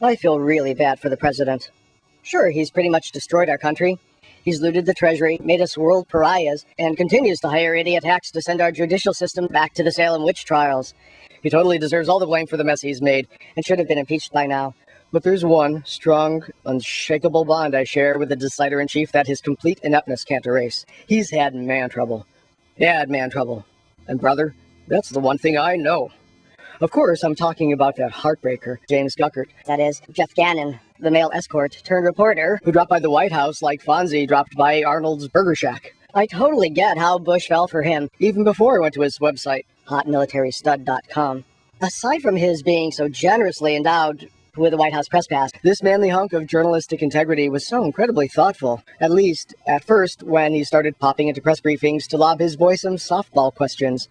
I feel really bad for the president. Sure, he's pretty much destroyed our country. He's looted the treasury, made us world pariahs, and continues to hire idiot hacks to send our judicial system back to the Salem witch trials. He totally deserves all the blame for the mess he's made, and should have been impeached by now. But there's one strong, unshakable bond I share with the decider-in-chief that his complete ineptness can't erase. He's had man trouble. Bad man trouble. And brother, that's the one thing I know. Of course, I'm talking about that heartbreaker, James Guckert. That is, Jeff Gannon, the male escort turned reporter, who dropped by the White House like Fonzie dropped by Arnold's Burger Shack. I totally get how Bush fell for him, even before I went to his website, hotmilitarystud.com. Aside from his being so generously endowed with the White House press pass, this manly hunk of journalistic integrity was so incredibly thoughtful, at least at first when he started popping into press briefings to lob his boysome softball questions.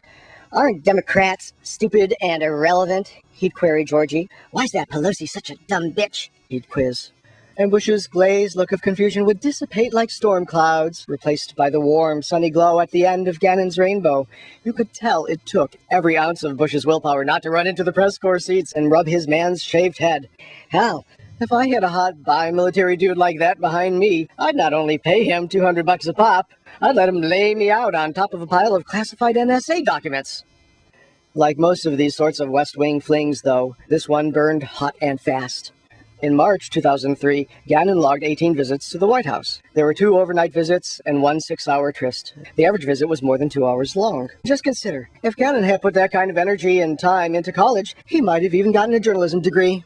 Aren't Democrats stupid and irrelevant? He'd query Georgie. Why's that Pelosi such a dumb bitch? He'd quiz. And Bush's glazed look of confusion would dissipate like storm clouds, replaced by the warm, sunny glow at the end of Gannon's rainbow. You could tell it took every ounce of Bush's willpower not to run into the press corps seats and rub his man's shaved head. Hell, if I had a hot bi-military dude like that behind me, I'd not only pay him $200 a pop, I'd let him lay me out on top of a pile of classified NSA documents. Like most of these sorts of West Wing flings, though, this one burned hot and fast. In March 2003, Gannon logged 18 visits to the White House. There were 2 overnight visits and 1 6-hour tryst. The average visit was more than 2 hours long. Just consider, if Gannon had put that kind of energy and time into college, he might have even gotten a journalism degree.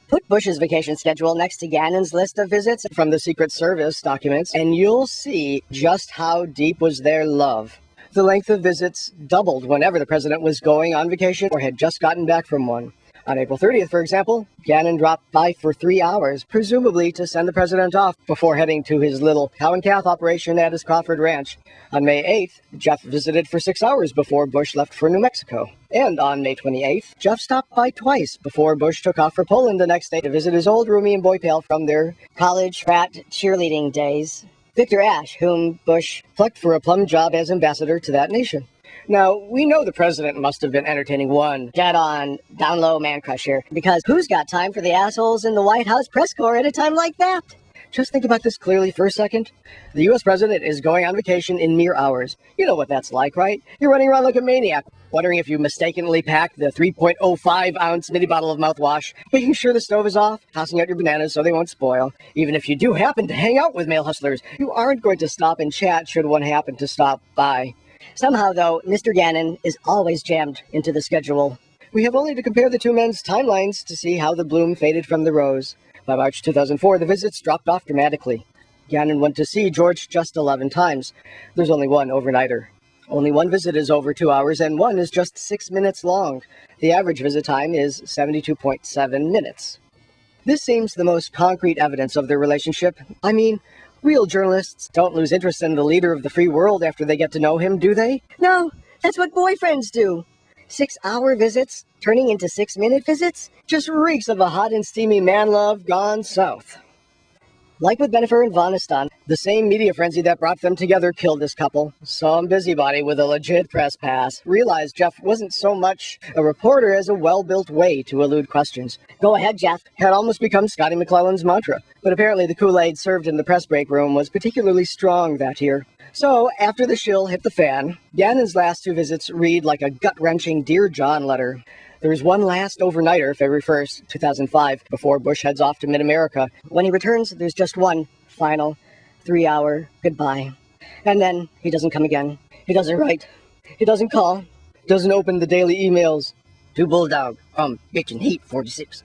Put Bush's vacation schedule next to Gannon's list of visits from the Secret Service documents, and you'll see just how deep was their love. The length of visits doubled whenever the president was going on vacation or had just gotten back from one. On April 30th, for example, Gannon dropped by for 3 hours, presumably to send the president off before heading to his little cow and calf operation at his Crawford ranch. On May 8th, Jeff visited for 6 hours before Bush left for New Mexico. And on May 28th, Jeff stopped by twice before Bush took off for Poland the next day to visit his old roomie and boy pal from their college frat cheerleading days, Victor Ashe, whom Bush plucked for a plum job as ambassador to that nation. Now, we know the president must have been entertaining one dead-on, down-low man-crusher, because who's got time for the assholes in the White House press corps at a time like that? Just think about this clearly for a second. The U.S. president is going on vacation in mere hours. You know what that's like, right? You're running around like a maniac, wondering if you mistakenly packed the 3.05-ounce mini bottle of mouthwash, making sure the stove is off, tossing out your bananas so they won't spoil. Even if you do happen to hang out with male hustlers, you aren't going to stop and chat should one happen to stop by. Somehow, though, Mr. Gannon is always jammed into the schedule. We have only to compare the two men's timelines to see how the bloom faded from the rose. By March 2004, the visits dropped off dramatically. Gannon went to see George just 11 times. There's only one overnighter. Only one visit is over 2 hours, and one is just 6 minutes long. The average visit time is 72.7 minutes. This seems the most concrete evidence of their relationship. I mean, real journalists don't lose interest in the leader of the free world after they get to know him, do they? No, that's what boyfriends do. 6-hour visits turning into 6-minute visits just reeks of a hot and steamy man love gone south. Like with Bennifer and Voniston, the same media frenzy that brought them together killed this couple. Some busybody with a legit press pass realized Jeff wasn't so much a reporter as a well-built way to elude questions. Go ahead, Jeff. Had almost become Scotty McClellan's mantra. But apparently the Kool-Aid served in the press break room was particularly strong that year. So, after the shill hit the fan, Gannon's last 2 visits read like a gut-wrenching Dear John letter. There is one last overnighter, February 1st, 2005, before Bush heads off to mid-America. When he returns, there's just one final 3-hour goodbye. And then he doesn't come again. He doesn't write. He doesn't call. Doesn't open the daily emails. To Bulldog, Bitch and Heat 46.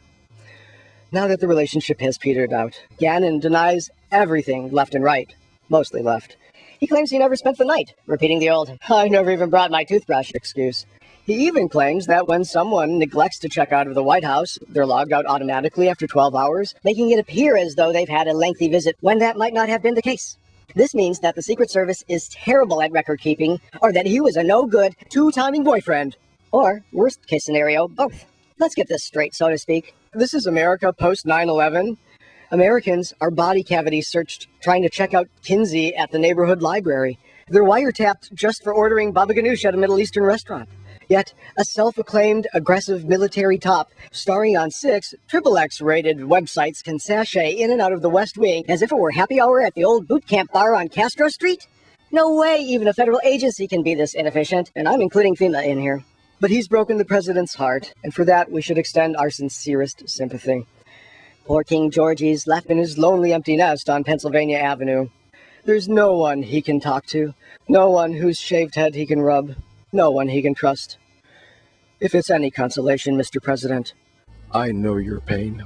Now that the relationship has petered out, Gannon denies everything left and right. Mostly left. He claims he never spent the night, repeating the old, I never even brought my toothbrush excuse. He even claims that when someone neglects to check out of the White House, they're logged out automatically after 12 hours, making it appear as though they've had a lengthy visit when that might not have been the case. This means that the Secret Service is terrible at record keeping, or that he was a no-good, two-timing boyfriend. Or, worst case scenario, both. Let's get this straight, so to speak. This is America post 9/11. Americans are body cavity searched trying to check out Kinsey at the neighborhood library. They're wiretapped just for ordering baba ganoush at a Middle Eastern restaurant. Yet, a self-acclaimed aggressive military top, starring on 6 XXX-rated websites, can sashay in and out of the West Wing As if it were happy hour at the old boot camp bar on Castro Street? No way even a federal agency can be this inefficient, and I'm including FEMA in here. But he's broken the president's heart, and for that we should extend our sincerest sympathy. Poor King Georgie's Left in his lonely empty nest on Pennsylvania Avenue. There's no one he can talk to, no one whose shaved head he can rub, no one he can trust. If it's any consolation, Mr. President, I know your pain.